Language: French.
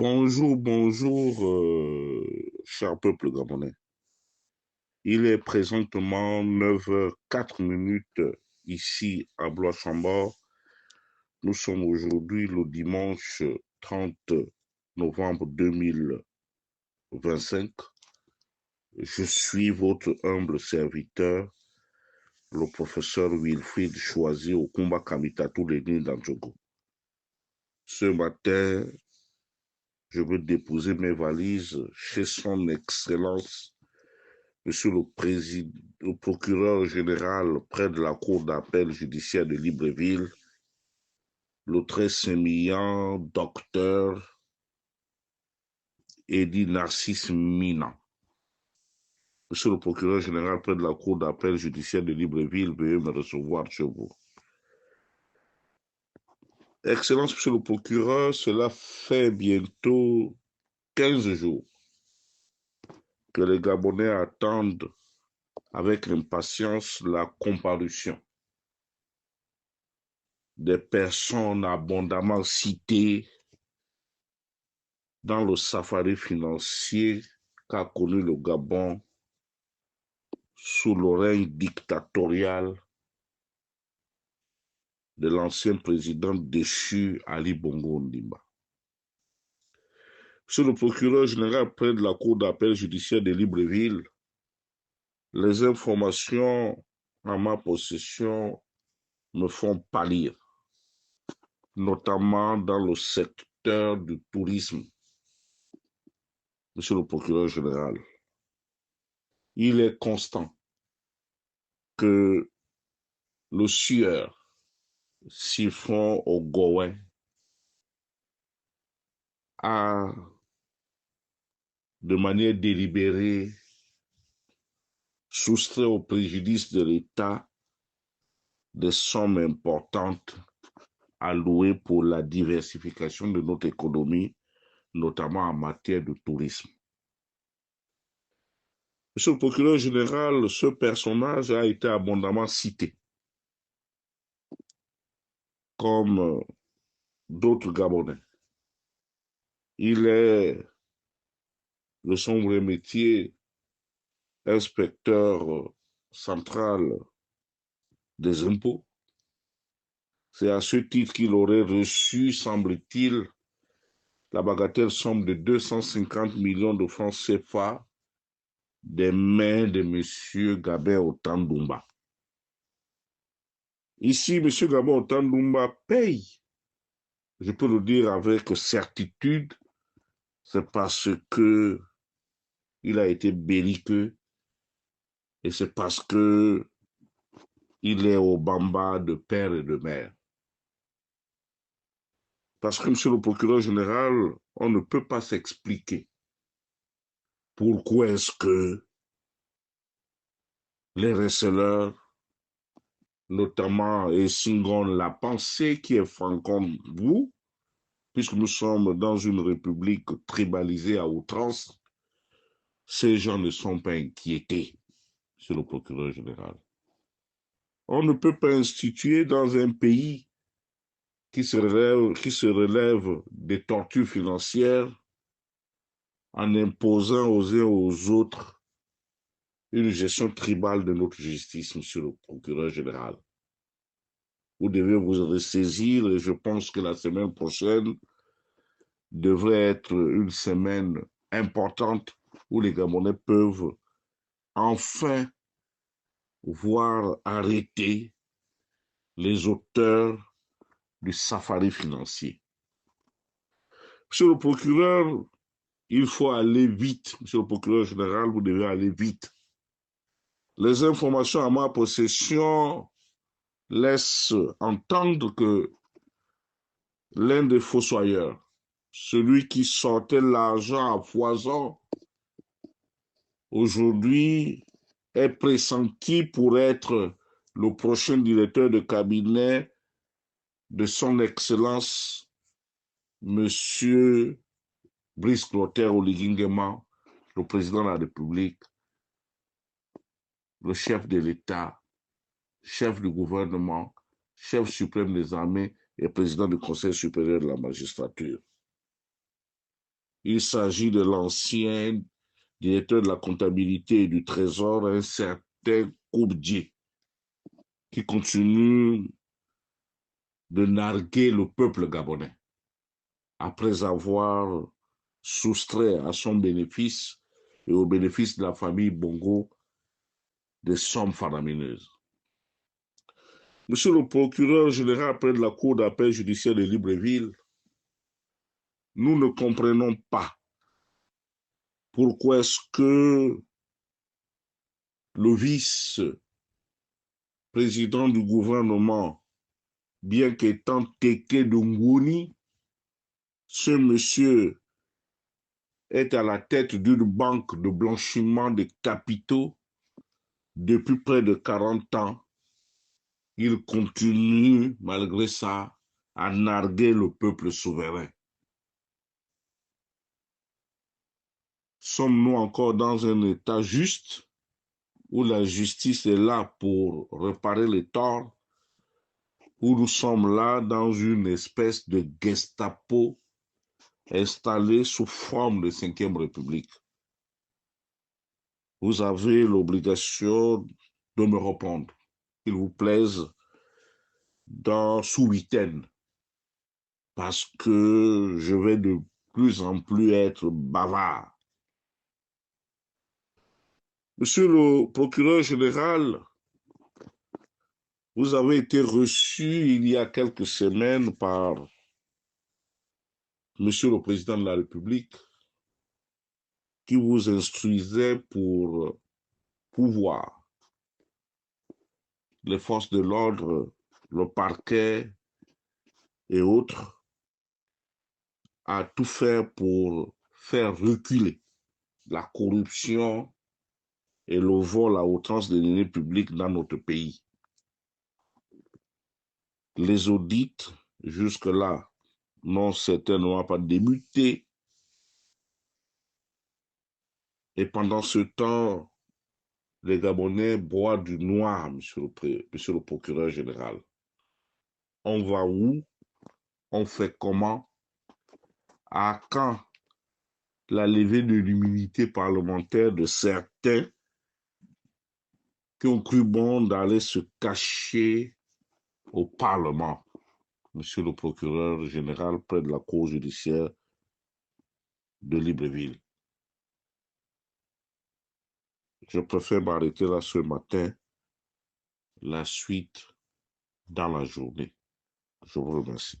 Bonjour, bonjour, cher peuple gabonais. Il est présentement 9h04 ici à Blois-Chambord. Nous sommes aujourd'hui le dimanche 30 novembre 2025. Je suis votre humble serviteur, le professeur Wilfried Choisy au Kumba Kamita tous les nuits dans Djogo. Ce matin, je veux déposer mes valises chez son Excellence Monsieur le procureur général près de la cour d'appel judiciaire de Libreville, le très sémillant docteur Eddy Narcisse Mina. Monsieur le procureur général près de la cour d'appel judiciaire de Libreville, veuillez me recevoir chez vous. Excellence, monsieur le procureur, cela fait bientôt 15 jours que les Gabonais attendent avec impatience la comparution des personnes abondamment citées dans le safari financier qu'a connu le Gabon sous le règne dictatorial de l'ancien président déchu Ali Bongo Ondimba. Monsieur le procureur général près de la cour d'appel judiciaire de Libreville, les informations en ma possession me font pâlir, notamment dans le secteur du tourisme. Monsieur le procureur général, il est constant que le sieur Siphon Ogooué a, de manière délibérée, soustrait au préjudice de l'État des sommes importantes allouées pour la diversification de notre économie, notamment en matière de tourisme. Monsieur le procureur général, ce personnage a été abondamment cité comme d'autres Gabonais. Il est de son vrai métier inspecteur central des impôts. C'est à ce titre qu'il aurait reçu, semble-t-il, la bagatelle somme de 250 millions de francs CFA des mains de M. Gabin Otandumba. Ici, M. Gabin Otandumba paye, je peux le dire avec certitude, c'est parce que il a été belliqueux et c'est parce que il est au Bamba de père et de mère. Parce que, monsieur le procureur général, on ne peut pas s'expliquer pourquoi est-ce que les receleurs, notamment Essingon la pensée qui est francophone, vous, puisque nous sommes dans une république tribalisée à outrance, ces gens ne sont pas inquiétés, monsieur le procureur général. On ne peut pas instituer dans un pays qui se relève des tortures financières en imposant aux uns aux autres une gestion tribale de notre justice, monsieur le procureur général. Vous devez vous ressaisir et je pense que la semaine prochaine devrait être une semaine importante où les Gabonais peuvent enfin voir arrêter les auteurs du safari financier. Monsieur le procureur, il faut aller vite. Monsieur le procureur général, vous devez aller vite. Les informations à ma possession laissent entendre que l'un des fossoyeurs, celui qui sortait l'argent à foison, aujourd'hui est pressenti pour être le prochain directeur de cabinet de son Excellence, Monsieur Brice Clotaire Oligui-Nguema, le président de la République, le chef de l'État, chef du gouvernement, chef suprême des armées et président du Conseil supérieur de la magistrature. Il s'agit de l'ancien directeur de la comptabilité et du trésor, un certain Koubdié, qui continue de narguer le peuple gabonais après avoir soustrait à son bénéfice et au bénéfice de la famille Bongo des sommes faramineuses. Monsieur le procureur général près de la Cour d'appel judiciaire de Libreville, nous ne comprenons pas pourquoi est-ce que le vice-président du gouvernement, bien qu'étant Téké de Ngouni, ce monsieur est à la tête d'une banque de blanchiment de capitaux depuis près de 40 ans. Il continue, malgré ça, à narguer le peuple souverain. Sommes-nous encore dans un état juste où la justice est là pour réparer les torts, où nous sommes là dans une espèce de Gestapo installée sous forme de 5e République? Vous avez l'obligation de me répondre, qu'il vous plaise, sous week-end, parce que je vais de plus en plus être bavard. Monsieur le procureur général, vous avez été reçu il y a quelques semaines par Monsieur le Président de la République, qui vous instruisait pour pouvoir les forces de l'ordre, le parquet et autres, à tout faire pour faire reculer la corruption et le vol à outrance des deniers publics dans notre pays. Les audits, jusque-là, n'ont certainement pas débuté. Et pendant ce temps, les Gabonais boivent du noir, monsieur le procureur général. On va où? On fait comment? À quand la levée de l'immunité parlementaire de certains qui ont cru bon d'aller se cacher au Parlement? Monsieur le procureur général près de la Cour judiciaire de Libreville. Je préfère m'arrêter là ce matin, la suite dans la journée. Je vous remercie.